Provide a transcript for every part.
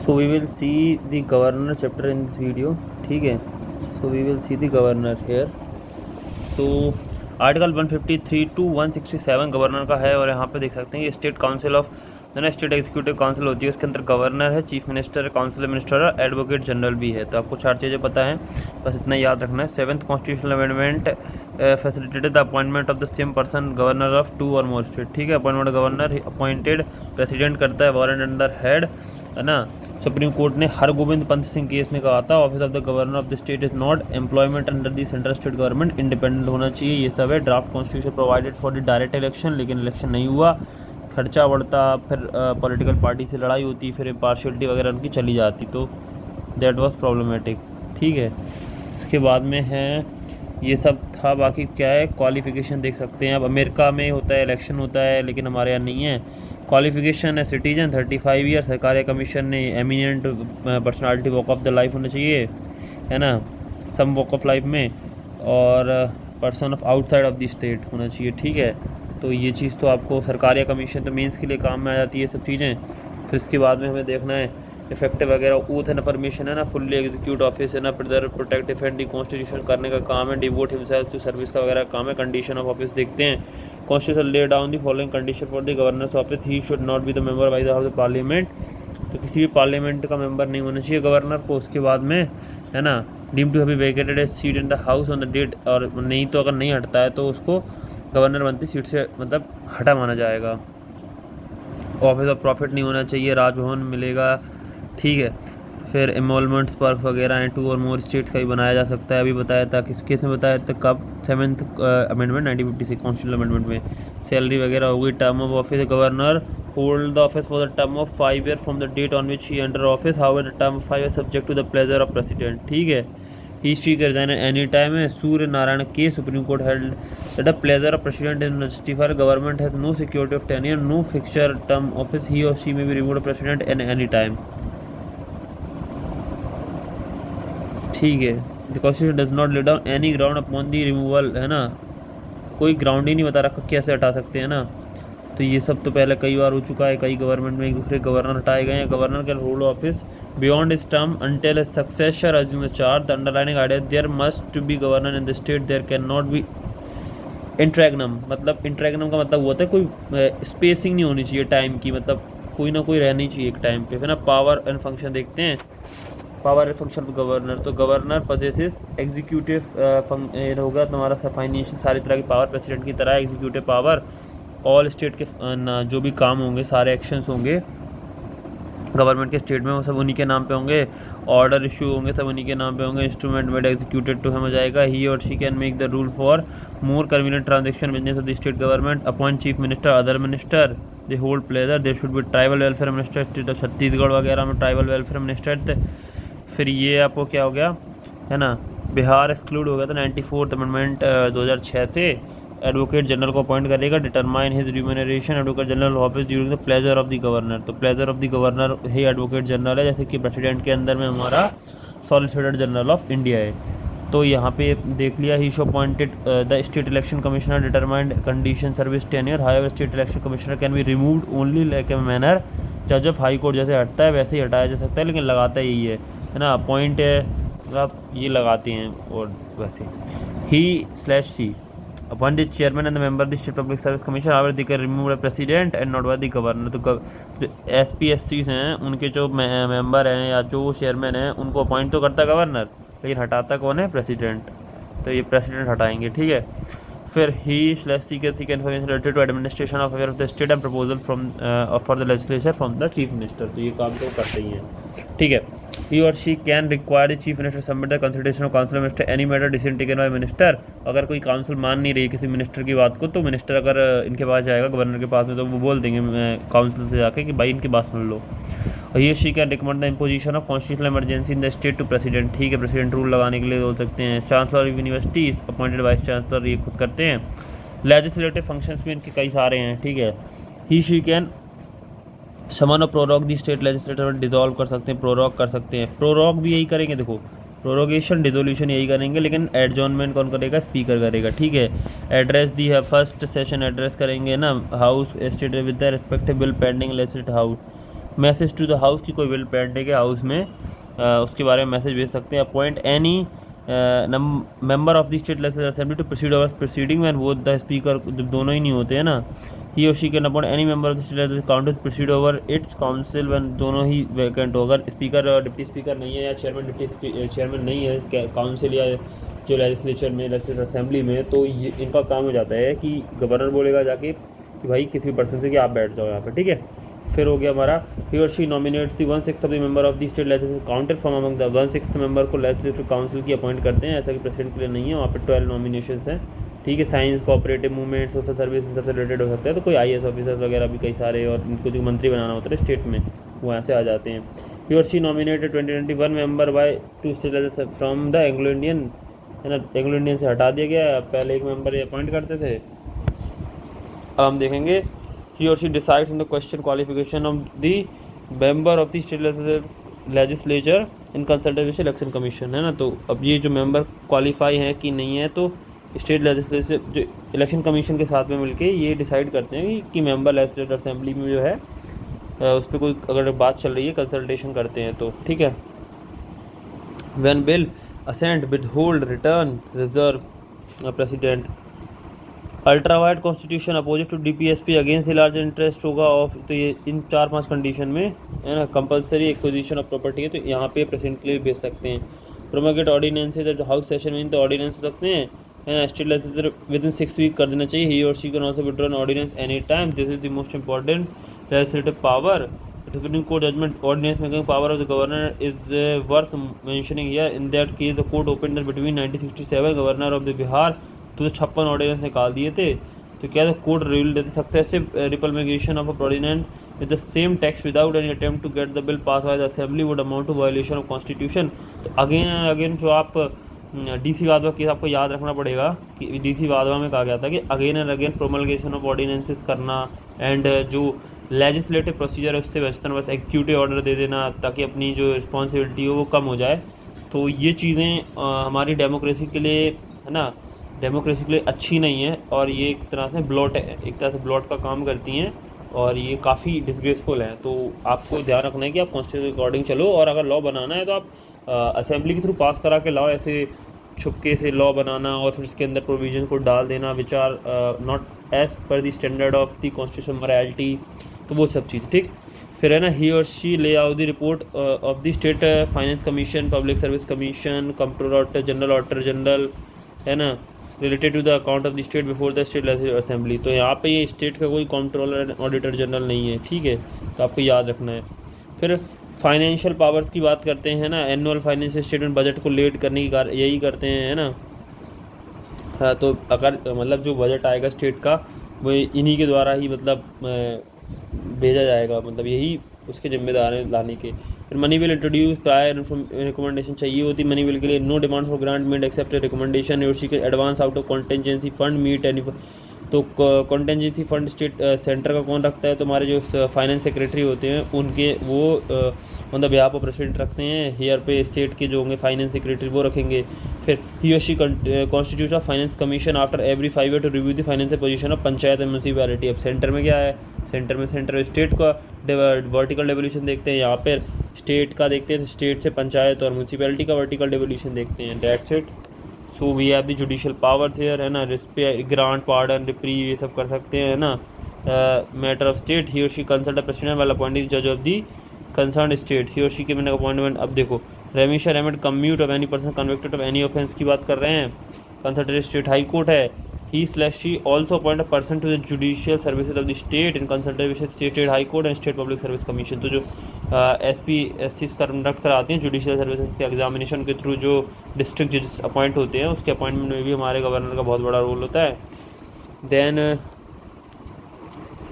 So we will see the governor chapter in this video. ठीक है, so we will see the governor here. So article 153 to 167 governor का है, और यहाँ पे देख सकते हैं ये state council of state executive council होती है, उसके अंदर गवर्नर है, चीफ मिनिस्टर है, काउंसिल मिनिस्टर और एडवोकेट जनरल भी है। तो आपको 4 चीज़ें पता है, बस इतना याद रखना है। 7th constitutional amendment facilitated the appointment of the same person governor of 2 और मोर स्टेट। ठीक है, अपॉइंटमेंट गवर्नर अपॉइंटेड प्रेसिडेंट करता है, वारंट अंडर हेड, है ना। सुप्रीम कोर्ट ने हरगोविंद पंत सिंह केस में कहा था office of the governor of the state is not employment under the central state government, independent होना चाहिए। ये सब है। Draft constitution provided for the direct election, लेकिन इलेक्शन नहीं हुआ, खर्चा बढ़ता, फिर पॉलिटिकल पार्टी से लड़ाई होती, फिर इम्पार्शियलिटी वगैरह उनकी चली जाती, तो दैट वाज प्रॉब्लमेटिक। ठीक है, इसके बाद में है ये सब था। बाकी क्या है, क्वालिफिकेशन देख सकते हैं। अब अमेरिका में होता है, इलेक्शन होता है, लेकिन हमारे यहाँ नहीं है। क्वालिफिकेशन है सिटीजन 35 ईयर, सरकारी कमीशन ने eminent personality walk of the life होना चाहिए, है ना, सम वॉक ऑफ लाइफ में, और person of outside of the state होना चाहिए। ठीक है, तो ये चीज़ तो आपको सरकारी कमीशन तो मेंस के लिए काम में आ जाती है सब चीज़ें। फिर इसके बाद में हमें देखना है इफेक्टिव वगैरह, ऊथ एंड परमिशन है ना, फुल्ली एग्जीक्यूट ऑफिस है ना, प्रिजर्व प्रोटेक्ट डिफेंड दी कॉन्स्टिट्यूशन करने का काम है, डिवोट हिमसेल्फ टू सर्विस का वगैरह काम है। कंडीशन ऑफ ऑफिस देखते हैं। Constitution lay down the following condition for the governor's office, he should not be the member by of the parliament, तो किसी भी पार्लियामेंट का मेंबर नहीं होना चाहिए गवर्नर को। उसके बाद में है ना, deem to have vacated a seat in the house on the date, और नहीं तो अगर नहीं हटता है तो उसको गवर्नर बनती सीट से मतलब हटा माना जाएगा। ऑफिस ऑफ प्रॉफिट नहीं होना चाहिए, राजभवन मिलेगा। ठीक है, फिर एमोलमेंट्स पर वगैरह हैं, 2 और मोर स्टेट्स का भी बनाया जा सकता है। अभी बताया था किस केस में बताया था, कब 7th अमेंडमेंट 1956 कॉन्स्टिट्यूशनल अमेंडमेंट में। सैलरी वगैरह होगी। Term of office, governor hold the office for the term of 5 year from the date on which he enter office, however the term of 5 year subject to the pleasure of president. ठीक है, history कर जाना any time है। सूर्य नारायण के supreme court held that the pleasure of president is justified, government has no security of tenure, no fixture term office, he और she may be removed president in any time. ठीक है, the constitution does not lay down any ground upon the removal, है ना, कोई ground ही नहीं बता रखा कैसे हटा सकते हैं ना। तो ये सब तो पहले कई बार हो चुका है, कई गवर्नमेंट में एक दूसरे गवर्नर हटाए गए हैं। Governor can hold office beyond his term until a successor assume the charge, the underlining idea there must be governor in the state, there can not be interregnum, मतलब इंट्रैग्नम का मतलब होता है कोई स्पेसिंग नहीं होनी चाहिए टाइम की, मतलब कोई ना कोई रहनी चाहिए एक टाइम पे, है ना। पावर एंड फंक्शन देखते हैं। Power and function of governor, तो गवर्नर पोजेसेस एग्जीक्यूटिव होगा तुम्हारा फाइनेंशियल सारी तरह की पावर, प्रेसिडेंट की तरह एग्जीक्यूटिव पावर। ऑल स्टेट के जो भी काम होंगे, सारे एक्शंस होंगे गवर्नमेंट के स्टेट में, वो सब उन्हीं के नाम पे होंगे। ऑर्डर इशू होंगे, सब उन्हीं के नाम पे होंगे। इंस्ट्रूमेंट मेड एग्जीक्यूटेड टू हो जाएगा। ही और she can make the rule for more convenient transaction business of the state government, appoint chief minister, other minister, they hold pleasure, there should be tribal welfare minister, state of Chhattisgarh वगैरह में tribal welfare minister. फिर ये आपको क्या हो गया, है ना, बिहार एक्सक्लूड हो गया था 94th अमेंडमेंट 2006 से। एडवोकेट जनरल को अपॉइंट करेगा, determine his remuneration advocate general office during the pleasure of the governor, तो प्लेजर ऑफ द गवर्नर ही एडवोकेट जनरल है, जैसे कि प्रेसिडेंट के अंदर में हमारा सॉलिसिटर जनरल ऑफ इंडिया है। तो यहाँ पे देख लिया, he shall appointed the state election commissioner, determined condition service tenure, however state election commissioner can be removed only like a manner जज ऑफ हाई कोर्ट, जैसे हटता है वैसे ही हटाया जा सकता है, लेकिन लगाता यही है ना। अपॉइंट है आप ये लगाते हैं, और वैसे ही slash she appoint the chairman and the member the state public service commission, however they can remove the president and not by the governor. तो SPSCs हैं, उनके जो मेंबर हैं या जो चेयरमैन हैं, उनको अपॉइंट तो करता गवर्नर, लेकिन हटाता कौन है, प्रेसिडेंट। तो ये प्रेसिडेंट हटाएंगे। ठीक है, फिर ही स्लैश सी के information related to administration of affair of the state and proposal from for the legislature from the chief minister, तो ये काम तो करते ही हैं। ठीक है, he or she can require the chief minister submit the consideration of council minister any matter decision taken by minister, अगर कोई काउंसिल मान नहीं रही किसी मिनिस्टर की बात को, तो मिनिस्टर अगर इनके पास जाएगा गवर्नर के पास में, तो वो बोल देंगे काउंसिल से जाके कि भाई इनकी बात सुन लो। और ये she can recommend the imposition of constitutional emergency in the state to president. ठीक है, प्रेसिडेंट रूल लगाने के लिए बोल सकते हैं। Chancellor of university appointed vice chancellor, ये खुद करते हैं। लेजिस्लेटिव फंक्शंस भी इनके कई सारे हैं। ठीक है, ही शी कैन समन और प्रोरोग दी स्टेट लेजिस्लेटर डिजॉल्व कर सकते हैं, प्रोरोग कर सकते हैं। प्रोरोग भी यही करेंगे, देखो प्रोरोगेशन डिसोल्यूशन यही करेंगे, लेकिन एडजॉर्नमेंट कौन करेगा, स्पीकर करेगा। ठीक है, एड्रेस दी है, फर्स्ट सेशन एड्रेस करेंगे ना house state with the respective bill pending legislative house, message to the house की कोई बिल पेंडिंग है हाउस में, उसके बारे में मैसेज भेज सकते हैं। Appoint any member of the state legislative assembly to proceed over proceeding when both the speaker, जब दोनों ही नहीं होते हैं ना, ही और she can appoint any member of the state council proceed over its council when दोनों ही वैकेंट हो। अगर स्पीकर और डिप्टी स्पीकर नहीं है या चेयरमैन डिप्टी चेयरमैन नहीं है काउंसिल या जो लेजिस्लेचर में लेजिस्लेटिव असेंबली में, तो ये इनका काम हो जाता है कि गवर्नर बोलेगा जाके कि भाई किसी पर्सन से कि आप बैठ जाओ यहाँ पे, ठीक है। फिर हो गया हमारा ही और she nominates the 1/6 of the member of the state legislative counted from among the 1/6 member को लेजिस्लेटिव काउंसिल की अपॉइंट करते हैं, ऐसा कि प्रेसिडेंट के लिए नहीं है। वहाँ पे 12 नॉमिनेशंस हैं, ठीक है। Science, cooperative movement, social service सबसे रिलेटेड हो सकता है, तो कोई IAS ऑफिसर्स वगैरह भी कई सारे, और इनको जो मंत्री बनाना होता है स्टेट में, वो यहाँ से आ जाते हैं। ही और she nominated 2021 member by two state from the Anglo Indian, है ना, एंग्लो इंडियन से हटा दिया गया, पहले एक मेंबर ये अपॉइंट करते थे। अब हम देखेंगे he or she decides on the question qualification of the member of the state legislature in consultation with election commission, है ना। तो अब ये जो मेंबर क्वालिफाई हैं कि नहीं है, तो स्टेट लेजिस्लेटिव जो इलेक्शन कमीशन के साथ में मिलके ये डिसाइड करते हैं कि मेंबर लेजिस्लेटिव असेंबली में जो है उस पर कोई अगर बात चल रही है कंसल्टेशन करते हैं, तो ठीक है। When bill assent withhold return reserve president ultra wide constitution opposite to DPSP against large interest होगा ऑफ, तो ये इन 4-5 कंडीशन में, है ना। कंपलसरी एक्विजिशन ऑफ प्रॉपर्टी है, तो यहाँ पे प्रेसिडेंट के लिए भेज सकते हैं। प्रोमोगेट ऑर्डिनेंस है, जब हाउस सेशन में तो ऑर्डिनेंस हो सकते हैं, है ना। स्टेट लेजिस्लेचर विदिन 6 वीक कर देना चाहिए। ही और she can also withdraw an ordinance any time, this is the most important legislative power. Supreme Court judgment ordinance making power of the governor is worth mentioning here. In that case, the court opened between 1967 governor of the Bihar तो 56 ordinance निकाल दिए थे। तो क्या था, court rule देते successive repromulgation of a ordinance with the same text without any attempt to get the bill pass by the assembly would amount to violation of constitution. तो again and again जो आप DC Wadhwa case आपको याद रखना पड़ेगा कि DC Wadhwa में कहा गया था कि again and again promulgation of ordinances करना, एंड जो लेजिस्लेटिव प्रोसीजर है उससे वेस्टर्न बस एग्जीक्यूटिव ऑर्डर दे देना, ताकि अपनी जो रिस्पॉन्सिबिलिटी हो वो कम हो जाए। तो ये चीज़ें हमारी डेमोक्रेसी के लिए, है ना, डेमोक्रेसी के लिए अच्छी नहीं है, और ये एक तरह से ब्लॉट है, एक तरह से ब्लॉट का काम करती हैं, और ये काफ़ी डिसग्रेसफुल है। तो आपको ध्यान रखना है कि आप कॉन्स्टिट्यूशन के अकॉर्डिंग चलो, और अगर लॉ बनाना है तो आप असेंबली के थ्रू पास करा के लाओ। ऐसे छुपके से लॉ बनाना और फिर उसके अंदर प्रोविजन को डाल देना which are not as per the standard of the constitution morality, तो वो सब चीज़, ठीक। फिर है ना, ही और she lay out the report of the state finance commission, public service commission, controller general, auditor general, है ना, related to the account of the state before the state legislative assembly. तो यहाँ पे ये स्टेट का कोई controller auditor general नहीं है, ठीक है, तो आपको याद रखना है। फिर फाइनेंशियल पावर्स की बात करते हैं ना, एनुअल फाइनेंशियल स्टेटमेंट बजट को लेट करने की यही करते हैं, है ना। हाँ, तो अगर मतलब जो बजट आएगा स्टेट का वो इन्हीं के द्वारा ही मतलब भेजा जाएगा, मतलब यही उसके जिम्मेदार हैं लाने के। फिर money bill introduce prior recommendation चाहिए होती मनी बिल के लिए। No demand for grant made except recommendation और she can advance out of contingency fund meet any. तो कॉन्टेंजेंसी फंड स्टेट सेंटर का कौन रखता है, तो हमारे जो फाइनेंस सेक्रेटरी होते हैं उनके वो on the behalf of president रखते हैं। हेयर पे स्टेट के जो होंगे फाइनेंस सेक्रेटरी वो रखेंगे। फिर ही और she constitute of finance commission after every 5 year to review the financial position of panchayat and municipality. अब सेंटर में क्या है, सेंटर में सेंटर स्टेट का वर्टिकल डेवोल्यूशन देखते हैं, यहाँ पर स्टेट का देखते हैं, स्टेट से पंचायत और म्यूनसिपैलिटी का वर्टिकल डेवोल्यूशन देखते हैं। That's it. So we have the judicial powers here, है ना, ग्रांट, पार्डन, रिप्रीव, ये सब कर सकते हैं, है ना। मैटर ऑफ स्टेट, ही और शी कंसल्ट प्रेसिडेंट वाला अपॉइंटेड जज ऑफ दी कंसर्न स्टेट। ही और शी के मैंने अपॉइंटमेंट, अब देखो रेमिशन remit commute of any person convicted of any offence की बात कर रहे हैं। कंसल्टेड स्टेट हाई कोर्ट है। he/she also appoint a person to the judicial services of the state in consultation with state high court and state public service commission। तो जो SP/SC conduct कराते हैं जुडिशियल सर्विसेज के examination के through, जो district जजेस appoint होते हैं उसके अपॉइंटमेंट में भी हमारे गवर्नर का बहुत बड़ा रोल होता है। Then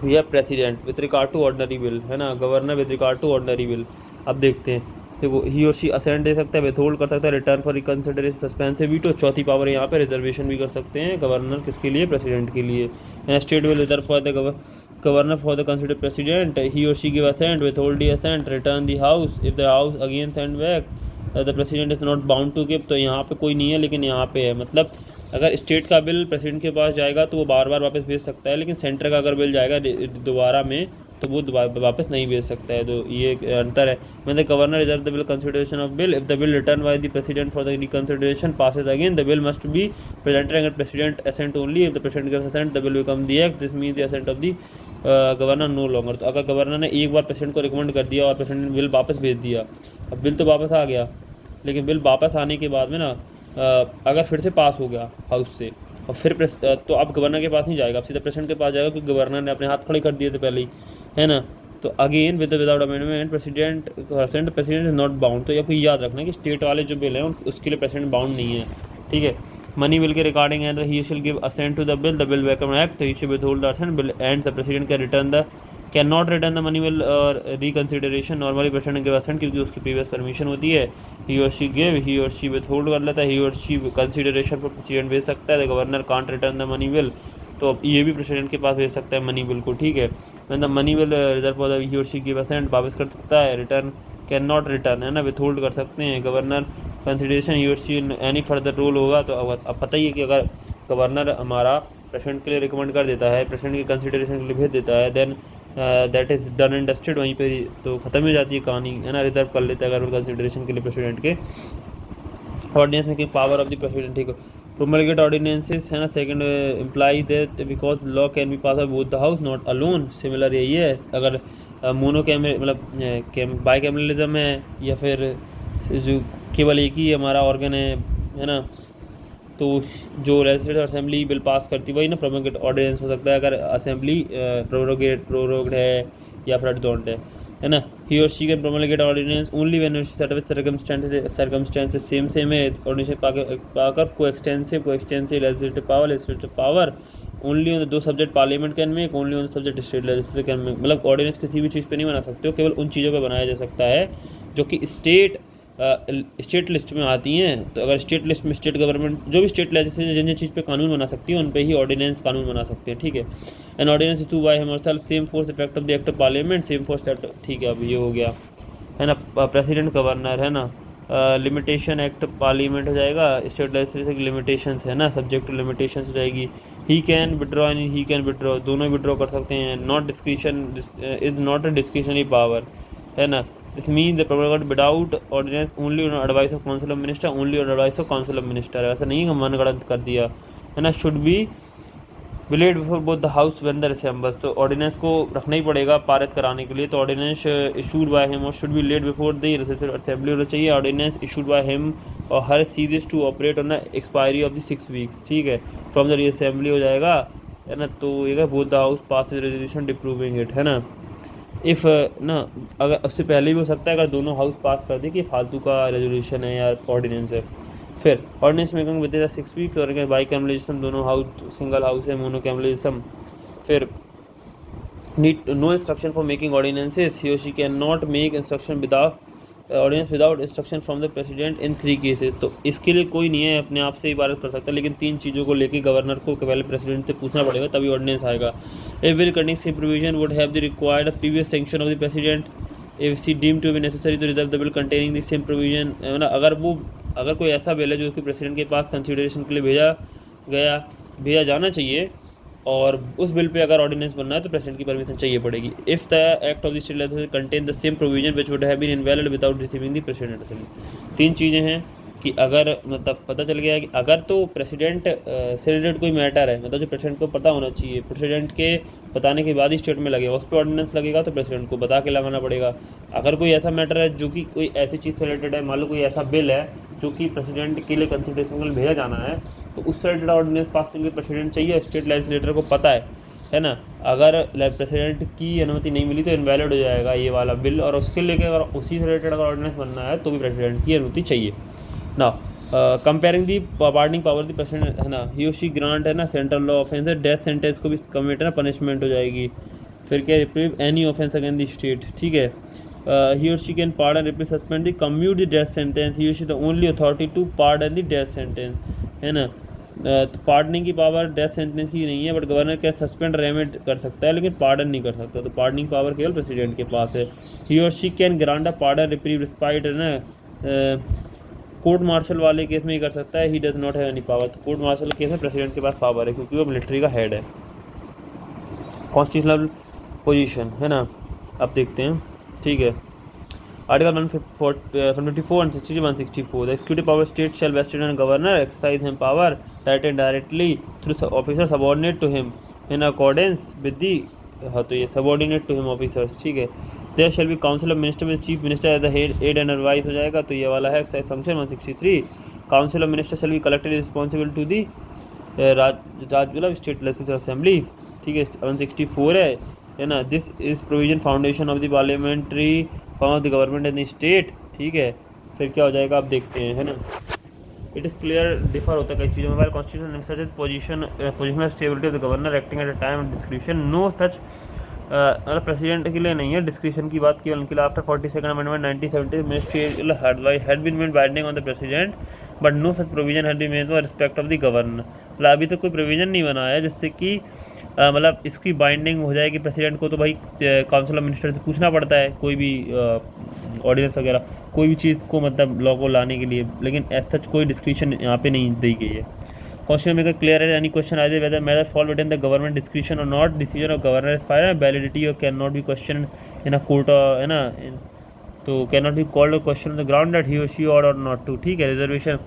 we have president with regard to ordinary bill, है ना, governor with regard to ordinary bill. अब देखते हैं, देखो ही और शी असेंट दे सकता है, विथहोल्ड कर सकता है, return for reconsideration, suspensive veto. चौथी पावर यहाँ पे रिजर्वेशन भी कर सकते हैं गवर्नर, किसके लिए, प्रेसिडेंट के लिए। State will reserve for the governor for the consider president. He और she give assent, withhold the assent, return the house if the house again send back the president is not bound to give. तो यहाँ पे कोई नहीं है, लेकिन यहाँ पे है, मतलब अगर स्टेट का बिल प्रेसिडेंट के पास जाएगा तो वो बार बार वापस भेज सकता है, लेकिन सेंटर का अगर बिल जाएगा दोबारा में तो वो वापस नहीं भेज सकता है। तो ये अंतर है। मैं the governor reserve the bill consideration of bill, if the bill return by the president for the reconsideration passes again the bill must be presented अगर president assent only, if the president gives assent the bill become the act, this means the assent of the governor no longer. तो अगर governor ने एक बार president को recommend कर दिया और president ने बिल वापस भेज दिया, अब बिल तो वापस आ गया, लेकिन बिल वापस आने के बाद में ना अगर फिर से पास हो गया हाउस से और फिर तो अब गवर्नर के पास नहीं जाएगा, अब सीधा प्रेसिडेंट के पास जाएगा, क्योंकि गवर्नर ने अपने हाथ खड़े कर दिए थे पहले ही, है ना। तो again without amendment president is not bound. तो आपको याद रखना कि स्टेट वाले जो बिल हैं उसके लिए प्रेसिडेंट बाउंड नहीं है, ठीक है। मनी बिल के रिगार्डिंग है, he shall give assent to the bill become act, तो he should withhold the assent bill and the president can not return the money bill or reconsideration. Normally president give assent क्योंकि उसकी previous permission होती है, he और she give, ही और she withhold कर लेता है, ही और शी कंसिडरेशन पर प्रेसिडेंट भेज सकता है, the governor can't return the money bill, तो अब ये भी प्रेसिडेंट के पास भेज सकता है मनी बिल को, ठीक है। मतलब money bill reserve for the he और शी गिव असेंट वापस कर सकता है, रिटर्न कैन नॉट रिटर्न, है ना, विथहोल्ड कर सकते हैं। गवर्नर कंसिडरेशन ही और शी एनी फर्दर रूल होगा, तो अब पता ही है कि अगर गवर्नर हमारा प्रेसिडेंट के लिए रिकमेंड कर देता है, प्रेसिडेंट के कंसिडरेशन के लिए भेज देता है, then that is done and dusted, वहीं पे तो ख़त्म हो जाती है कहानी, है ना। रिजर्व कर लेता है अगर कंसिडरेशन के लिए प्रेसिडेंट के। Ordinance making power of the president, ठीक है। प्रोमलगेट ऑर्डिनेंसेस, है ना, second imply that because law can be pass by both the house not alone. Similar यही है, अगर मोनो कैमरे मतलब बाई कैमरलिज्म है या फिर जो केवल एक ही हमारा ऑर्गन है ना, तो जो लेजिस्लेटिव असेंबली बिल पास करती है वही ना प्रोमलगेट ऑर्डिनेंस हो सकता है, अगर असेंबली प्रोरोगेड है या फिर एडजॉर्न्ड है ना। ही और she can promulgate ordinance only when certain with circumstances same है। Ordinance power coextensive legislative power only on the दो subject parliament can make, only on the subject state legislature can make. मतलब ordinance किसी भी चीज़ पे नहीं बना सकते हो, केवल उन चीज़ों पे बनाया जा सकता है जो कि स्टेट लिस्ट में आती हैं। तो अगर स्टेट लिस्ट में स्टेट गवर्नमेंट जो भी स्टेट लेजिस्लेचर जिन जिन चीज़ पे कानून बना सकती है उन पे ही ऑर्डिनेंस कानून बना सकते हैं, ठीक है। An ordinance issue by himself same force effect of the act of parliament same force, ठीक है। अब ये हो गया, है ना, प्रेसिडेंट गवर्नर, है ना। लिमिटेशन एक्ट पार्लियामेंट हो जाएगा, स्टेट लेजिस्लेचर की लिमिटेशंस है ना, सब्जेक्ट लिमिटेशंस हो जाएगी। He can withdraw and he can withdraw, दोनों विड्रॉ कर सकते हैं। Not discretion is not a discretionary power, है ना। This mean the promulgate without ordinance only on advice of council of minister, only on advice of council of minister, ऐसा नहीं है मनगढ़ंत कर दिया, है ना। Should be laid before both the house when the assembles, तो ऑर्डिनेंस को रखना ही पड़ेगा पारित कराने के लिए। तो ordinance issued by him or should be laid before the legislative assembly होना चाहिए। Ordinance issued by him or her सीरीज to operate on the expiry of the 6 weeks, ठीक है, फ्रॉम द असेंबली हो जाएगा, है ना। तो ये both the house pass resolution disapproving it, है ना। इफ़ ना अगर उससे पहले भी हो सकता है अगर दोनों हाउस पास कर दे कि फालतू का रेजोल्यूशन है या ऑर्डिनेंस है। फिर ordinance making with in 6 weeks, और बाई कैमरलिज्म दोनों हाउस सिंगल हाउस है, मोनो कैमरलिज्म। फिर need no instruction for making ordinances, he और she can not make instruction without ordinance without instruction from the president in 3 cases. तो इसके लिए कोई नहीं है, अपने आप से इबारत कर सकता है, लेकिन 3 चीज़ों को लेके गवर्नर को पहले प्रेसिडेंट से पूछना पड़ेगा तभी ऑर्डिनेंस आएगा। A bill containing same provision would have the required previous sanction of the president if she deem to be necessary to reserve the bill containing the same provision, है ना। अगर कोई ऐसा बिल है जो उसके प्रेसिडेंट के पास कंसिडरेशन के लिए भेजा जाना चाहिए और उस बिल पे अगर ऑर्डिनेंस बनना है तो प्रेसिडेंट की परमिशन चाहिए पड़ेगी। If the act of the state legislature contain the same provision which would have been invalid without receiving the president assembly. 3 चीज़ें हैं कि अगर मतलब पता चल गया है कि अगर तो प्रेसिडेंट से रिलेटेड कोई मैटर है, मतलब जो प्रेसिडेंट को पता होना चाहिए, प्रेसिडेंट के बताने के बाद ही स्टेट में लगेगा, उस पर ऑर्डिनेंस लगेगा तो प्रेसिडेंट को बता के लगाना पड़ेगा। अगर कोई ऐसा मैटर है जो कि कोई ऐसी चीज़ से रिलेटेड है, मान लो कोई ऐसा बिल है जो कि प्रेसिडेंट के लिए कंसिडरेशन के लिए भेजा जाना है, तो उस से रिलेटेड ऑर्डिनेंस पास करने के प्रेसिडेंट चाहिए, स्टेट लेजिस्लेटर को पता है ना। अगर प्रेसिडेंट की अनुमति नहीं मिली तो इनवैलिड हो जाएगा ये वाला बिल, और उसके लिए अगर उसी से रिलेटेड अगर ऑर्डिनेंस बनना है तो भी प्रेसिडेंट की अनुमति चाहिए ना। कंपेयरिंग दी पार्डनिंग पावर दी प्रेसिडेंट, है ना, ही और शी ग्रांट, है ना, सेंट्रल लॉ ऑफेंस है, डेथ सेंटेंस को भी कमिट, है ना, पनिशमेंट हो जाएगी। फिर क्या, reprieve any offence against the state, ठीक है। ही और she can pardon reprieve suspend the commute the death sentence, he और she the only authority to pardon the death sentence, है ना। तो पार्डनिंग की पावर डेथ सेंटेंस की नहीं है, बट गवर्नर क्या सस्पेंड रेमिट कर सकता है लेकिन पार्डन नहीं कर सकता, तो पार्डनिंग पावर केवल प्रेसिडेंट के पास है। ही और she can grant a pardon reprieve respite, है ना, कोर्ट मार्शल वाले केस में ही कर सकता है। He does not have any power, तो कोर्ट मार्शल केस में प्रेसिडेंट के पास पावर है क्योंकि वो मिलिट्री का हेड है। कॉन्स्टिट्यूशनल पोजीशन, है ना। अब देखते हैं, ठीक है। Article 154 and 63, 164, the executive power state shall vested and governor exercise him power direct and directly through officer subordinate to him in accordance with the, हाँ तो ये सबऑर्डिनेट टू हिम ऑफिसर्स, ठीक है। There shall be council of minister with chief minister as the head and advice हो जाएगा, तो ये वाला है exercise function 163। Council of minister shall be collected responsible to the राज्य स्टेट लेजिस्लेटिव असेंबली, ठीक है। 164 है ना। This is provision foundation of the parliamentary form of the government in the state, ठीक है। फिर क्या हो जाएगा आप देखते हैं, है ना। इट इज़ क्लियर डिफर होता है कई चीज़ों में। Constitution position stability of the governor acting at a time of description, no such, मतलब प्रेसिडेंट के लिए नहीं है डिस्क्रिप्शन की बात, केवल उनके लिए। After 42nd amendment 1970 ministry had been made binding on the president but no such provision had been made for respect of the governor. मतलब अभी तक कोई प्रोविजन नहीं बना है जिससे कि मतलब इसकी बाइंडिंग हो जाएगी प्रेसिडेंट को। तो भाई काउंसिल ऑफ मिनिस्टर से पूछना पड़ता है कोई भी ऑर्डिनेंस वगैरह, कोई भी चीज़ को मतलब लॉ को लाने के लिए, लेकिन एज सच कोई डिस्क्रिप्शन यहाँ पे नहीं दी गई है। क्वेश्चन मेकर क्लियर है, एनी क्वेश्चन आए whether matter fall with in the government description or not, decision of governor is final, validity or can not be question in a court, है ना। तो can not be called question on the ground that he और she और not to, ठीक है। Reservation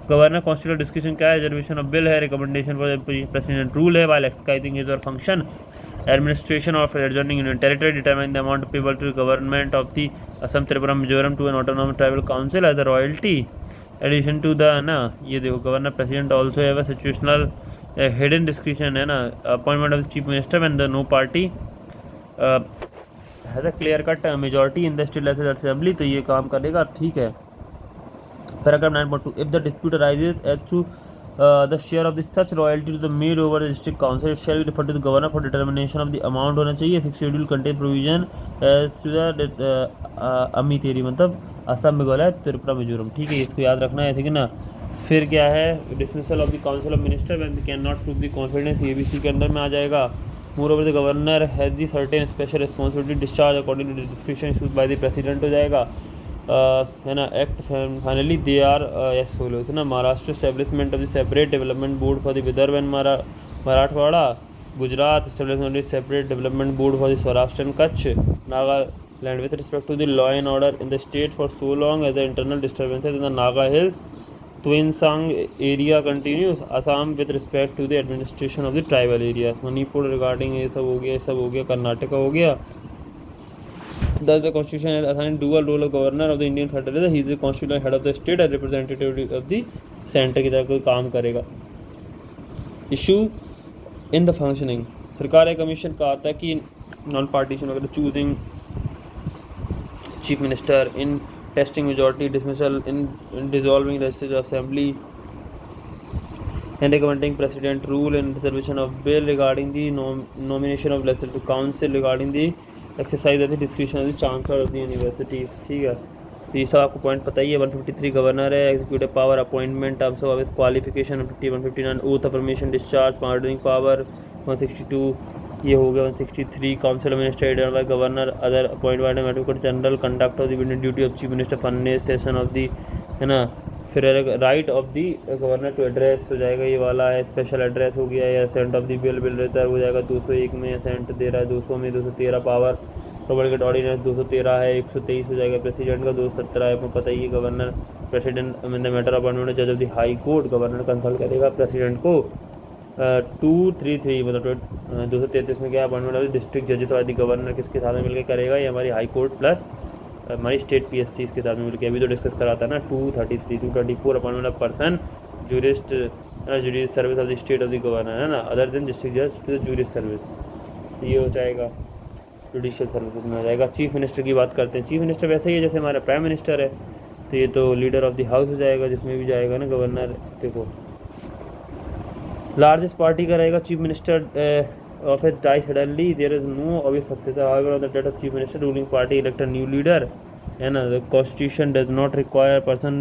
governor constitutional discussion क्या है, reservation of bill है, रिकमेंडेशन फॉर प्रेसिडेंट रूल है, वाइल एक्सरसाइजिंग हिज और function, administration of adjoining union territory, determine the amount payable to government of the Assam Tripura Mizoram to an autonomous tribal council as a royalty, addition to the, ना ये देखो governor president also have a situational hidden description, है ना। Appointment of the chief minister when the no party has a clear cut majority in the state legislative assembly, तो ये काम करेगा, ठीक है। Paragraph 9.2, if the dispute arises as to the share of the such royalty to the made over the district council, it shall be referred to the governor for determination of the amount होना चाहिए। 6 schedule contain provision as to the अमी तेरी मतलब असम मेघालय त्रिपुरा मिजोरम, ठीक है। इसको याद रखना है, ठीक है ना। फिर क्या है, dismissal of the council of minister when they can not prove the confidence, ये भी इसी के अंदर में आ जाएगा। Moreover the governor has the certain special responsibility discharge according to the description issued by the president हो जाएगा, है ना। Act finally they are as follows, है ना। Maharashtra establishment of the separate development board for the Vidarbha and Marathwada, Gujarat establishment of separate development board for the Saurashtra and Kutch, Nagaland with respect to the law and order in the state for so long as the internal disturbances in the Naga hills Tuensang area continues, Assam with respect to the administration of the tribal areas, Manipur regarding ये सब हो गया, ये सब हो गया, कर्नाटका हो गया। Thus, the Constitution has assigned dual role of governor of the Indian Federation. He is the constitutional head of the state and representative of the center की तरह कोई काम करेगा। Issue in the functioning, सरकार एक कमीशन का आता है कि नॉन पार्टीशन वगैरह, choosing chief minister, in testing majority, dismissal, in dissolving legislative assembly, and recommending president rule and reservation of bill regarding the nomination of legislative council, regarding the exercise of the description of the chancellor of the universities, ठीक है। तो ये सब आपको point पता ही है। 153 governor है, executive power, appointment, terms of office, qualification 159, oath of permission, discharge, pardoning power 162, ये हो गया 163, council of minister by governor, other appointment advocate general, conduct of the duty of chief minister, फंडने session of the, है ना। फिर right of the governor to address हो जाएगा, ये वाला है। स्पेशल एड्रेस हो गया, या assent of the bill reserve हो जाएगा। 201 में असेंट दे रहा है, 200 में 213 पावर प्रोबेगेट ऑर्डिनेंस 213 है, 123 हो जाएगा प्रेसिडेंट का, 217 है, आपको पता ही है। Governor president in the matter appointment जज of the high court, governor consult करेगा प्रेसिडेंट को। 233 मतलब 233 में क्या अपॉइंटमेंट ऑफ डिस्ट्रिक्ट जज, तो आदि गवर्नर किसके साथ में मिलकर करेगा, ये हमारी हाई कोर्ट प्लस हमारी स्टेट PSC इसके साथ में मिलकर अभी तो डिस्कस करा था ना। 233 224 appointment of person jurist judicial service of the state of the governor, है ना, अदर देन डिस्ट्रिक्ट जज टू द जुडिशियल सर्विस, ये हो जाएगा जुडिशियल सर्विस में आ जाएगा। चीफ मिनिस्टर की बात करते हैं। चीफ मिनिस्टर वैसे ही है जैसे हमारा प्राइम मिनिस्टर है, तो ये तो लीडर ऑफ द हाउस हो जाएगा, जिसमें भी जाएगा ना गवर्नर। देखो लार्जेस्ट पार्टी का रहेगा chief minister office die suddenly, there is no obvious successor, however on the death of chief minister ruling party elect a new leader, है ना। the constitution does not require person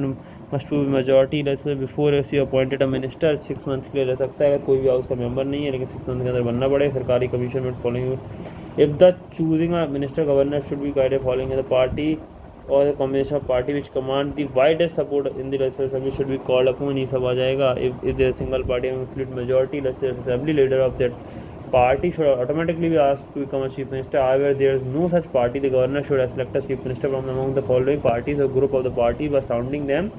must be majority before he appointed a minister, 6 months के लिए रह सकता है अगर कोई भी हाउस का मेंबर नहीं है, लेकिन 6 मंथ के अंदर बनना पड़ेगा। सरकारी कमीशन में following if the choosing a minister governor should be guided following the party और the combination of party which command the widest support in the legislative assembly should be called upon, ये सब आ जाएगा। If there single party split majority legislative assembly leader of that party should automatically be asked to become a chief minister. However, there is no such party. The governor should select a chief minister from among the following parties or group of the party by sounding them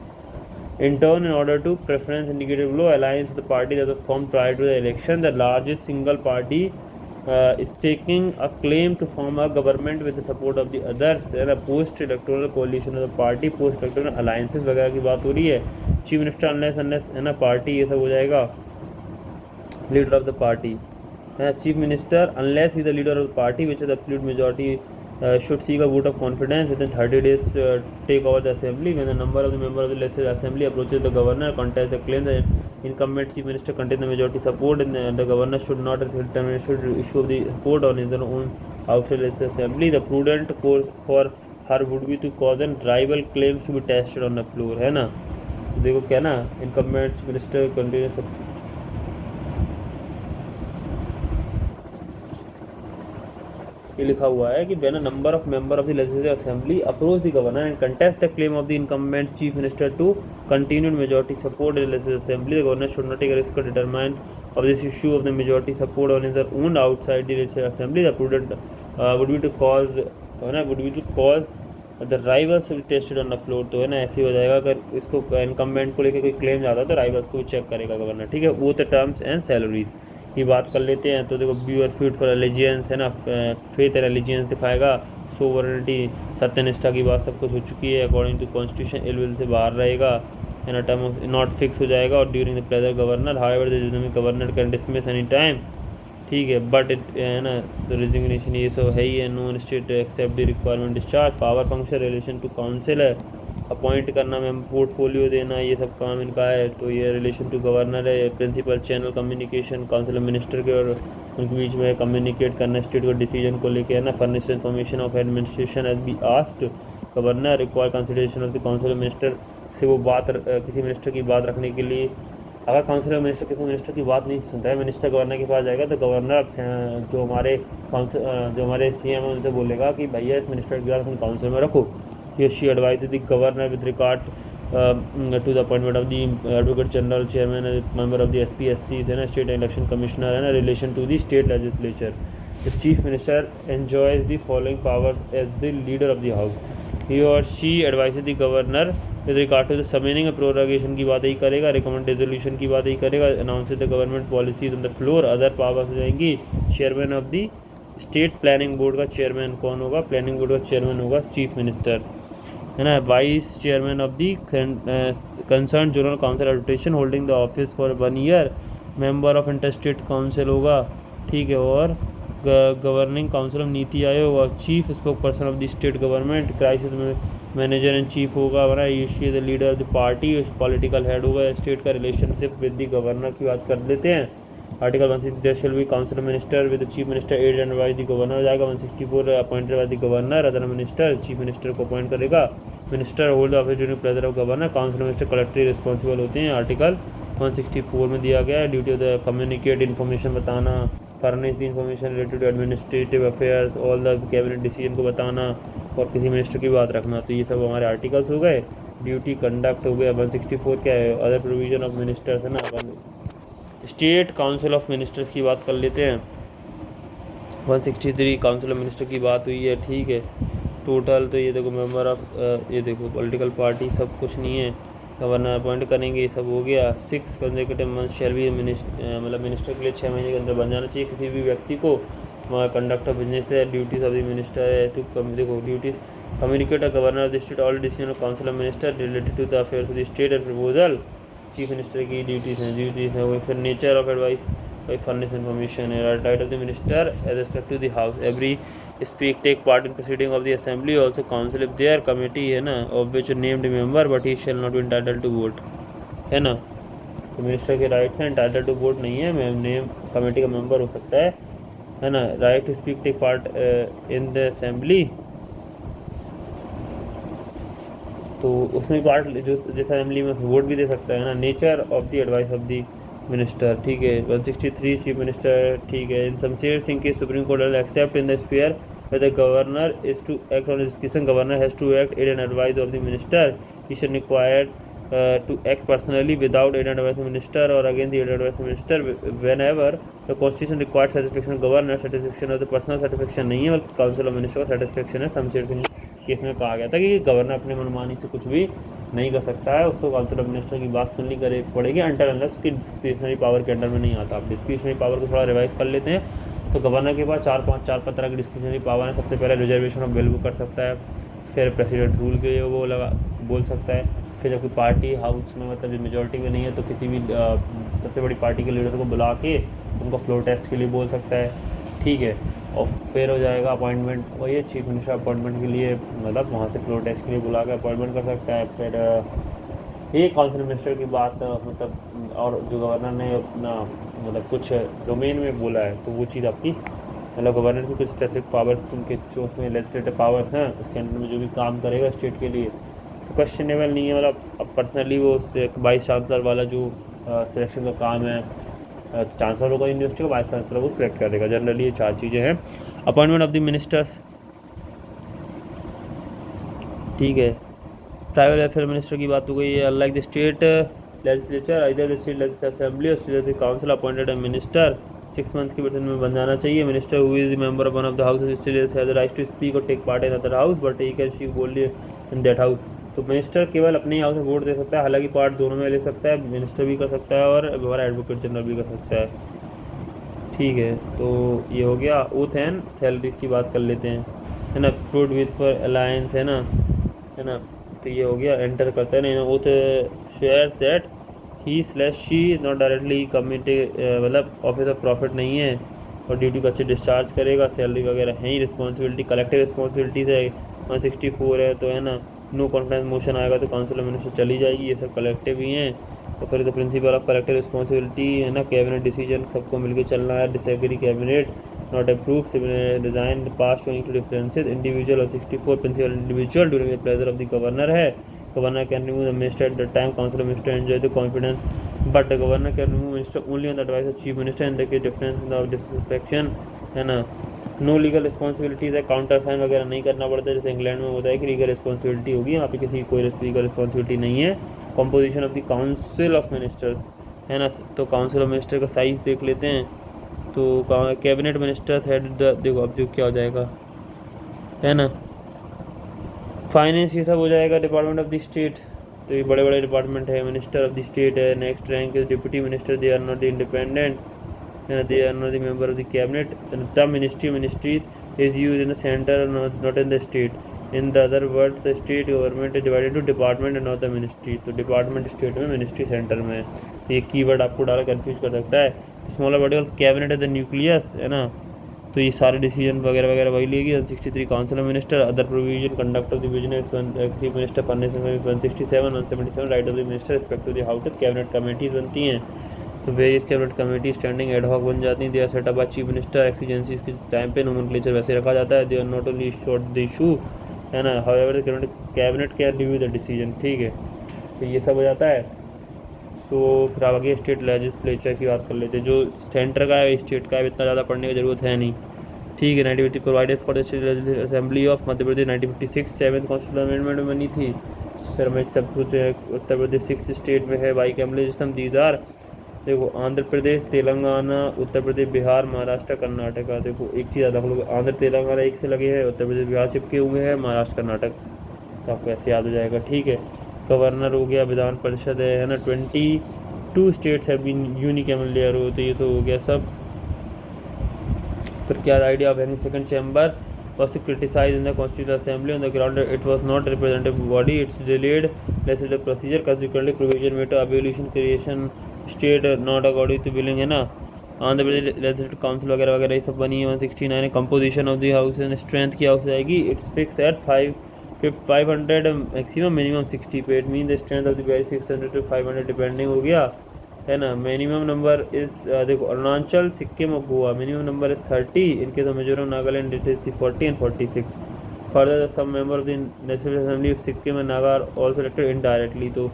in turn in order to preference indicative below. Alliance of the party that was formed prior to the election. The largest single party is taking a claim to form a government with the support of the others. There are post electoral coalition of the party, post electoral alliances वगैरह की बात हो रही है. Chief minister unless है ना party ये सब हो जाएगा. Leader of the party chief minister unless he is the leader of the party which is the absolute majority should seek a vote of confidence within 30 days take over the assembly. When the number of the members of the legislative assembly approaches the governor contest the claim the incumbent chief minister contains the majority support and the governor should not should issue the support on his own outside the assembly. The prudent course for her would be to cause an rival claims to be tested on the floor. है ना. देखो क्या ना incumbent chief minister continues ये लिखा हुआ है कि when a number of member of the legislative assembly approach the governor and contest the claim of the incumbent chief minister to continued majority support in the legislative assembly, the governor should not take a risk to determine of this issue of the majority support on his own outside the legislative assembly. The prudent would be to cause the rivals to be tested on the floor. तो है ना ऐसे ही हो जाएगा. अगर इसको incumbent को लेकर कोई क्लेम ज़्यादा है तो राइवल्स को भी चेक करेगा गवर्नर. ठीक है. वो तो टर्म्स एंड सैलरीज की बात कर लेते हैं. तो देखो बी और फीट फॉर एलिजियंस है ना, फेथ एंड एलिजियंस दिखाएगा. सोवरेनिटी सत्यनिष्ठा की बात सब कुछ हो चुकी है. अकॉर्डिंग टू कॉन्स्टिट्यूशन इल से बाहर रहेगा है ना. टर्म नॉट फिक्स हो जाएगा. और during the pleasure governor however the governor can dismiss any time. ठीक है. बट इट है ना तो रिजिग्नेशन ये तो है ही है. Non state except the requirement discharge. Power function relation to council है. अपॉइंट करना मैम पोर्टफोलियो देना ये सब काम इनका है. तो ये रिलेशन टू गवर्नर है. Principal channel communication council minister के और उनके बीच में कम्युनिकेट करना स्टेट को डिसीजन को लेके है ना. Furnish information of administration as be asked governor. Require consideration of the council minister से वो बात किसी मिनिस्टर की बात रखने के लिए अगर काउंसिल मिनिस्टर किसी मिनिस्टर की बात नहीं सुनता है मिनिस्टर गवर्नर के पास जाएगा तो गवर्नर जो हमारे CM है उनसे बोलेगा कि भैया इस मिनिस्टर की बात काउंसिल में रखो. Here she advised the governor with regard to the appointment of the Advocate General, Chairman and member of the SPSC, then a State Election Commissioner and a relation to the state legislature. The Chief Minister enjoys the following powers as the leader of the House. He or she advises the Governor with regard to the summoning of prorogation की बात ही करेगा. recommend resolution की बात ही करेगा. announces the government policies on the floor. other powers हो जाएंगी. Chairman of the State Planning Board का chairman कौन होगा. प्लानिंग बोर्ड का चेयरमैन होगा चीफ मिनिस्टर है ना. Vice chairman of the concern zonal council administration holding the office for 1 year. Member of inter state council होगा. ठीक है. और governing council of NITI Aayog और chief spokesperson of the state government. Crisis manager and chief होगा वरना usually the leader of the party. Political head होगा. State का relationship with the governor की बात कर लेते हैं. Article 160 there shall be council minister with the chief minister aid and by the governor हो जाएगा. 164 appointed by the governor. Other minister chief minister को अपॉइंट करेगा. Minister hold office during pleasure of governor. Council minister collectively responsible होते हैं. Article 164 में दिया गया है. Duty of the communicate information बताना. Furnish the information related to administrative affairs. All the cabinet decision को बताना और किसी मिनिस्टर की बात रखना. तो ये सब हमारे आर्टिकल्स हो गए. ड्यूटी कंडक्ट हो गया. 164 क्या है. अदर प्रोविजन ऑफ मिनिस्टर्स है ना. स्टेट काउंसिल ऑफ मिनिस्टर्स की बात कर लेते हैं. 163 काउंसिल ऑफ मिनिस्टर की बात हुई है. ठीक है. टोटल तो ये देखो मेंबर ऑफ ये देखो पॉलिटिकल पार्टी सब कुछ नहीं है. गवर्नर अपॉइंट करेंगे ये सब हो गया. 6 कंसेक्यूटिव मंथ शैल बी मतलब मिनिस्टर के लिए 6 महीने के अंदर बन जाना चाहिए किसी भी व्यक्ति को. कंडक्ट ऑफ बिजनेस है. ड्यूटीज ऑफ द मिनिस्टर है. तो देखो duties communicate governor of the state all decision of council of minister related to the affairs of the state and proposal. Chief minister की ड्यूटीज़ हैं वही. फिर nature of advice वही furnish information है. Right of the minister as respect to the house. Every speak take part in proceeding of the assembly also council if there committee है ना of which named member but he shall not be entitled to vote है ना. तो minister के rights हैं. Entitled to vote नहीं है. Name committee का मेंबर हो सकता है ना. Right to speak take part in the assembly. तो उसमें पार्ट जो जिस असेंबली में वोट भी दे सकता है ना. Nature of the advice of the minister. ठीक है. 163 चीफ मिनिस्टर. ठीक है. इन शमशेर सिंह के supreme court will except in the spare the governor is to act on description. Governor has to act aid and advice of the minister. He should required to act personally without aid and advice of minister or against the aid and advice of minister whenever the constitution required satisfaction of governor, satisfaction of the personal satisfaction नहीं है बल्कि council of minister का satisfaction है। Shamsher Singh case में कहा गया था कि गवर्नर अपने मनमानी से कुछ भी नहीं कर सकता है, उसको काउंसिल ऑफ मिनिस्टर की बात सुननी करे पड़ेगी अंडर अनलेस उसकी डिस्क्रिशनरी पावर के अंडर में नहीं आता। आप डिस्क्रिशनरी पावर को थोड़ा रिवाइज कर लेते हैं तो गवर्नर के पास चार पाँच तरह की डिस्क्रिशनरी पावर है। सबसे पहले रिजर्वेशन ऑफ बिल वो कर सकता है, फिर प्रेसिडेंट रूल के लिए वो बोल सकता है, फिर जब कोई पार्टी हाउस में मतलब मेजोरिटी में नहीं है तो किसी भी सबसे बड़ी पार्टी के लीडर को बुला के उनको फ्लोर टेस्ट के लिए बोल सकता है, ठीक है। और फिर हो जाएगा अपॉइंटमेंट, वही चीफ मिनिस्टर अपॉइंटमेंट के लिए मतलब वहाँ से फ्लोर टेस्ट के लिए बुला के अपॉइंटमेंट कर सकता है। फिर ये काउंसिल मिनिस्टर की बात मतलब और जो गवर्नर ने अपना मतलब कुछ डोमेन में बोला है तो वो चीज़ आपकी मतलब गवर्नर की कुछ स्पेसिफिक पावर्स उनके जो उसमें लेजिस्लेटिव पावर्स हैं उसके अंदर में जो भी काम करेगा स्टेट के लिए तो क्वेश्चनेबल नहीं है। मतलब अब पर्सनली वो वाइस चांसलर वाला जो सिलेक्शन का काम है चांसलर होगा यूनिवर्सिटी का, वाइस चांसलर को सिलेक्ट करेगा। जनरली ये 4 चीज़ें हैं। अपॉइंटमेंट ऑफ द मिनिस्टर्स, ठीक है। ट्राइबल वेलफेयर मिनिस्टर की बात हो गई है। अनलाइक द स्टेट लेजिस्लेचर इधर द स्टेट लेजिस्लेटिव असेंबली और state council appointed a minister 6 month के वेतन में बन जाना चाहिए। Minister who is the member of one of the house has the right to speak और take part in other house but he can she bold in that house. तो minister केवल अपने हाउस में वोट दे सकता है, हालांकि part दोनों में ले सकता है, मिनिस्टर भी कर सकता है और हमारा एडवोकेट जनरल भी कर सकता है, ठीक है। तो ये हो गया। ओथ एंड सैलरीज की बात कर लेते हैं, है ना। फ्रूट विद फॉर अलायंस है ना। तो ये हो गया। एंटर करता है नहीं ना। Oath share that he slash she not directly committee मतलब ऑफिस ऑफ प्रॉफिट नहीं है और ड्यूटी को अच्छे डिस्चार्ज करेगा। सैलरी वगैरह है ही। रिस्पॉन्सिबिलिटी कलेक्टिव रिस्पॉन्सिबिलिटीज़ है 164 है तो है ना। नो कॉन्फिडेंस मोशन आएगा तो काउंसिल ऑफ मिनिस्टर चली जाएगी, ये सब कलेक्टिव ही हैं। और फिर the principle of collective responsibility है ना। कैबिनेट डिसीजन सबको मिलकर चलना है। Disagree cabinet not approve design past to differences individual और 64 principle individual during the pleasure of the governor है। Governor can remove the minister at the time council of minister enjoy the confidence but the governor can remove minister only on the advice of chief minister in the case difference of dissatisfaction, है ना। No legal responsibilities है, counter sign वगैरह नहीं करना पड़ता है जैसे England में होता है कि लीगल रिस्पॉन्सिबिलिटी होगी, यहाँ पे किसी की कोई लीगल रिस्पॉन्सिबिलिटी नहीं है। Composition of the council of ministers, है ना। तो काउंसिल ऑफ मिनिस्टर का साइज देख लेते हैं। तो कैबिनेट मिनिस्टर्स हेड देखो अब जो क्या हो जाएगा, है ना। फाइनेंस ये सब हो जाएगा डिपार्टमेंट ऑफ द स्टेट। तो ये बड़े बड़े डिपार्टमेंट है। मिनिस्टर ऑफ द स्टेट है। Next rank is deputy minister, they are not the independent, they are not the member of the cabinet. And the ministries is used in the center not in the state. In the other words the state government is divided into department and not the ministry. तो department state में, ministry centre में। ये keyword आपको डाला confuse कर सकता है। Smaller body of cabinet है द न्यूक्लियस, है ना। तो ये सारे डिसीजन वगैरह वगैरह वही लेगी। 163 council of minister other provision conduct of the business chief minister furnish 167 177 right of the minister respect to the house cabinet committees बनती हैं। तो various cabinet committee standing ad hoc बन जाती हैं। They are set up by chief minister. Exigencies के time पे nomenclature वैसे रखा जाता है। They are not only short the issue, है ना। However the cabinet can review the decision, ठीक है। तो ये सब हो जाता है। सो फिर आगे स्टेट लेजिस्लेचर की बात कर लेते हैं। जो सेंटर का है स्टेट का है इतना ज़्यादा पढ़ने की ज़रूरत है नहीं, ठीक है। 1950 provided for the state assembly of Madhya Pradesh 1956 7th constitution amendment में बनी थी। फिर हमें सब कुछ उत्तर प्रदेश 6 स्टेट में है बाई कैमरे सिस्टम। दीज आर देखो आंध्र प्रदेश, तेलंगाना, उत्तर प्रदेश, बिहार, महाराष्ट्र, कर्नाटका। देखो एक चीज़ याद रख लो, आंध्र तेलंगाना एक से लगे हैं, उत्तर प्रदेश बिहार चिपके हुए हैं, महाराष्ट्र कर्नाटक, तो आपको ऐसे याद हो जाएगा, ठीक है। गवर्नर हो गया, विधान परिषद है ना। 22 स्टेट्स है यूनिकैमल लेयर हो, तो ये तो हो गया सब। फिर क्या idea of having second chamber was to criticize in the Constitutional Assembly on the ground that it was not a representative body, it's delayed legislative procedure, consequently provision made to abolition creation state not according to billing, है ना। Andhra Pradesh legislative council वगैरह वगैरह ये सब बनी है। 169 है। Composition of the house and strength की हाउस आएगी, it's fix eight 500 maximum minimum 60 पे। It mean the strength of the very 600 to 500 depending हो गया, है ना। मिनिमम नंबर इज देखो अरुणाचल, सिक्किम और गोवा मिनिमम नंबर इज 30, इनके तो Mizoram, Nagaland it is 40 and 46। Further some member of the national assembly of Sikkim and Naga are also elected indirectly. तो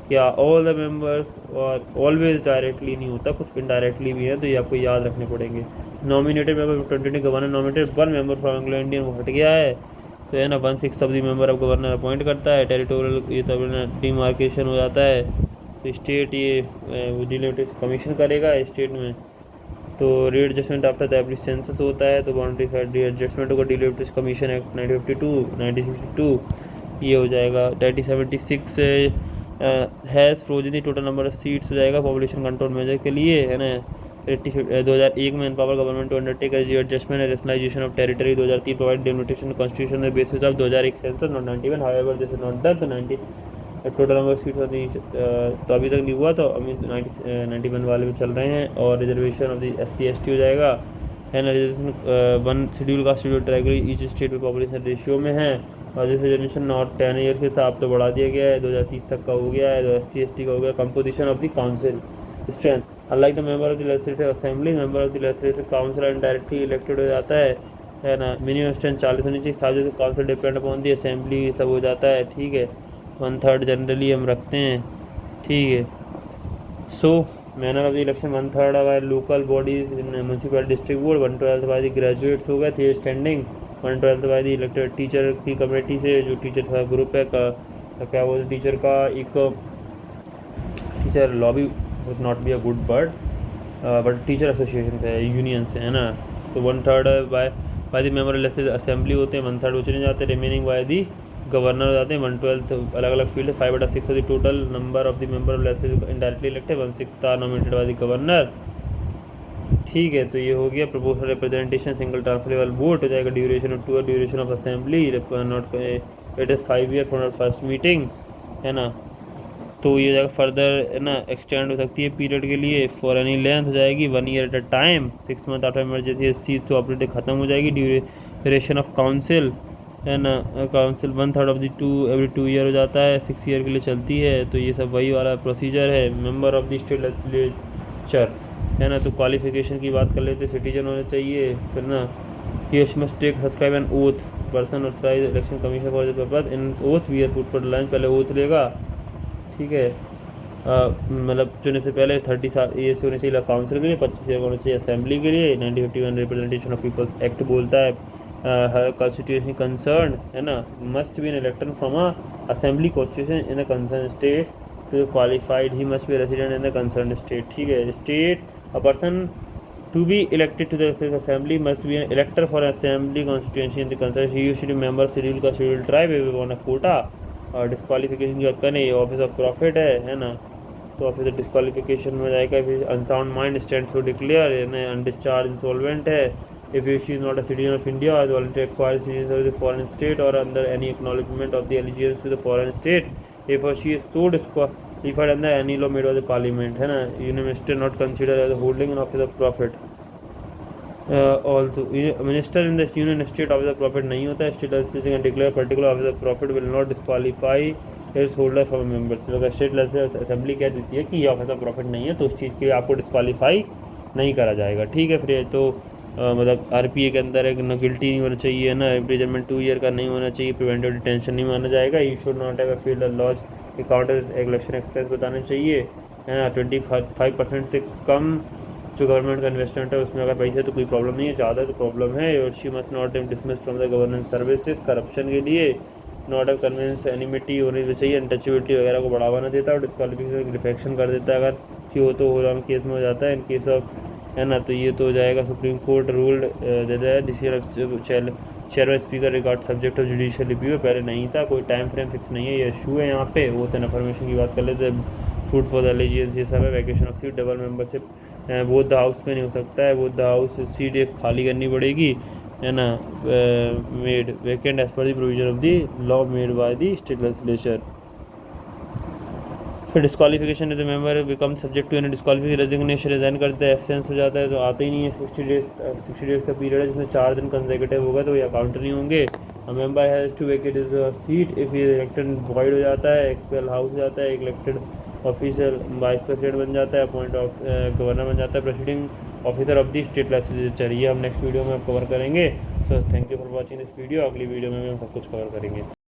क्या ऑल द मेंबर्स और ऑलवेज डायरेक्टली नहीं होता, कुछ इनडायरेक्टली भी है, तो ये आपको याद रखने पड़ेंगे। Nominated member 20 governor nominated 1 member from Anglo Indian, वो हट गया है। तो है ना 1/6 of the member of governor appoint करता है। टेरिटोरियल ये तो अपना डिमार्केशन हो जाता है। तो स्टेट ये डिलिमिटेशन कमीशन करेगा स्टेट में। तो readjustment after the every census होता है। तो बाउंड्री साइड रीएडजस्टमेंट होगा डिलिमिटेशन कमीशन एक्ट 1952 1962 ये हो जाएगा। 1976 has frozen the total number of seats हो जाएगा पॉपुलेशन कंट्रोल मेजर के लिए, है ना। 2001 में empower government to undertake adjustment and rationalisation of territory. 2003 provide delimitation constitution the basis of 2001 census not 91 however this is not done. तो 90 total number of seats होती तो अभी तक नहीं हुआ, तो अभी 91 वाले में चल रहे हैं। और reservation of the SC ST हो जाएगा, है ना। रिजर्वेशन 1 शेड्यूल का शेड्यूल ट्राइगरी ईच स्टेट में पॉपुलेशन रेशियो में है। और जिस रिजर्वेशन नॉट 10 ईयर के था, अब तो बढ़ा दिया गया है, 2030 तक का हो गया है। तो SC ST का हो गया। Composition of the council strength, unlike the member of the legislative assembly, member of the legislative council and directly elected हो जाता है ना। मिनिमम स्ट्रेंथ 40 होनी चाहिए। साथ ही council depend upon the assembly, सब हो जाता है, ठीक है। 1/3 जनरली हम रखते हैं, ठीक है। So manner of the election 1/3 by local bodies in municipal district board, 1/12 by the graduates हो गए थे standing, 1/12 by the elected teacher की कमेटी से, जो टीचर का ग्रुप है का क्या बोलते टीचर का एक teacher lobby would not be a good word but teacher association है, यूनियन से, है ना। तो 1/3 by the member legislative assembly होते हैं, 1/3 वो चले जाते हैं। रिमेनिंग बाय दी गवर्नर हो जाते हैं। 1/12 अलग अलग फील्ड है। 5/6 of the total number of the member of legislative indirectly elected, 1/6 are nominated by the governor, ठीक है। तो ये हो गया proportional representation, single transferable vote हो जाएगा। Duration of tour, duration of assembly not it is 5 year for first meeting, है ना। तो ये जाएगा फर्दर, है ना, एक्सटेंड हो सकती है पीरियड के लिए। फॉर एनी लेंथ हो जाएगी 1 year at a time. 6 month after emergency cease to operate खत्म हो जाएगी। ड्यूरेशन ऑफ काउंसिल, है ना, council 1/3 of the 2 every 2 year हो जाता है, 6 ईयर के लिए चलती है। तो ये सब वही वाला प्रोसीजर है। Member of the state legislature, है ना। तो क्वालिफिकेशन की बात कर लेते, सिटीजन होना चाहिए, फिर ना ही must take subscribe an oath person authorise election commission for the purpose in oath we are put for line, पहले ओथ लेगा, ठीक है। मतलब चुनने से पहले 30 साल ये होने चाहिए काउंसिल के लिए, 25 ईयर होना चाहिए असेंबली के लिए। 1951 रिप्रेजेंटेशन ऑफ पीपल्स एक्ट बोलता है हर कॉन्स्टिट्यूशन कंसर्न, है ना, must be an elected from a assembly constitution in the concern state to qualified he must be resident in the concern state, ठीक है। State a person to be elected to the assembly must be an elector for assembly constituency in the concerned he should be member schedule का scheduled tribe on a quota। और disqualification की बात करें, ये office of profit है ना। तो office of disqualification में जाएगा फिर unsound mind stand to declare, यानी अनडिस्चार्ज इंसॉल्वेंट है। If she is not a citizen of India और voluntary acquire citizen of the foreign state और under any acknowledgement of the allegiance to the foreign state if she is so disqualified under any law made by the parliament, है ना। University not consider as holding an office of profit. Also minister in the union state office of profit नहीं होता है। State legislature can declare particular office of profit will not disqualify it's holder from members. अगर state legislature assembly कह देती है कि ये office of profit नहीं है, तो उस चीज़ के लिए आपको डिस्क्वालीफाई नहीं करा जाएगा, ठीक है। फिर तो मतलब RPA के अंदर एक न गिल्टी नहीं होना चाहिए, ना इम्प्रिजनमेंट 2 ईयर का नहीं होना चाहिए, प्रिवेंटिव डिटेंशन नहीं माना जाएगा। You should not have a field lodge account election expense बताने चाहिए, है ना। 25% से कम जो गवर्नमेंट का इन्वेस्टमेंट है उसमें अगर पैसे तो कोई प्रॉब्लम नहीं है, ज़्यादा तो प्रॉब्लम है। और she must not dismiss from the governance services corruption के लिए, नॉट अ कन्वेंस एनिमिटी होनी तो चाहिए, अनटचेबिलिटी वगैरह को बढ़ावा ना देता है और डिस्क्वालिफिकेशन रिफेक्शन कर देता है अगर कि हो तो हो केस में हो जाता है इन केस ऑफ, है ना। तो ये तो हो जाएगा सुप्रीम कोर्ट रूल्ड देता है decision chairman speaker regard subject of judicial review, पहले नहीं था, कोई टाइम फ्रेम फिक्स नहीं है, ये इशू है यहाँ पे। वो तो इन्फॉर्मेशन की बात कर लेते हैं, फूड फॉर द एलिजियंस ये सब है। Vacation of seat, double membership both house में नहीं हो सकता है, बोथ हाउस सीट एक खाली करनी पड़ेगी, है ना, made vacant as per the provision of the law made by the state legislature. फिर disqualification is member become subject to any disqualification resignation, resign करते हैं, एब्सेंस हो जाता है तो आते ही नहीं है। 60 डेज का पीरियड है जिसमें 4 दिन कंसेक्यूटिव होगा तो ये अकाउंट नहीं होंगे। Member has to vacate is seat if he elected void हो जाता है, एक्सपेल हाउस हो जाता है, इलेक्टेड ऑफिसर वाइस प्रेसिडेंट बन जाता है, अपॉइंट ऑफ गवर्नर बन जाता है, presiding officer of the state legislature. ये हम नेक्स्ट वीडियो में कवर करेंगे। So thank you for watching this video. अगली वीडियो में भी हम सब कुछ कवर करेंगे।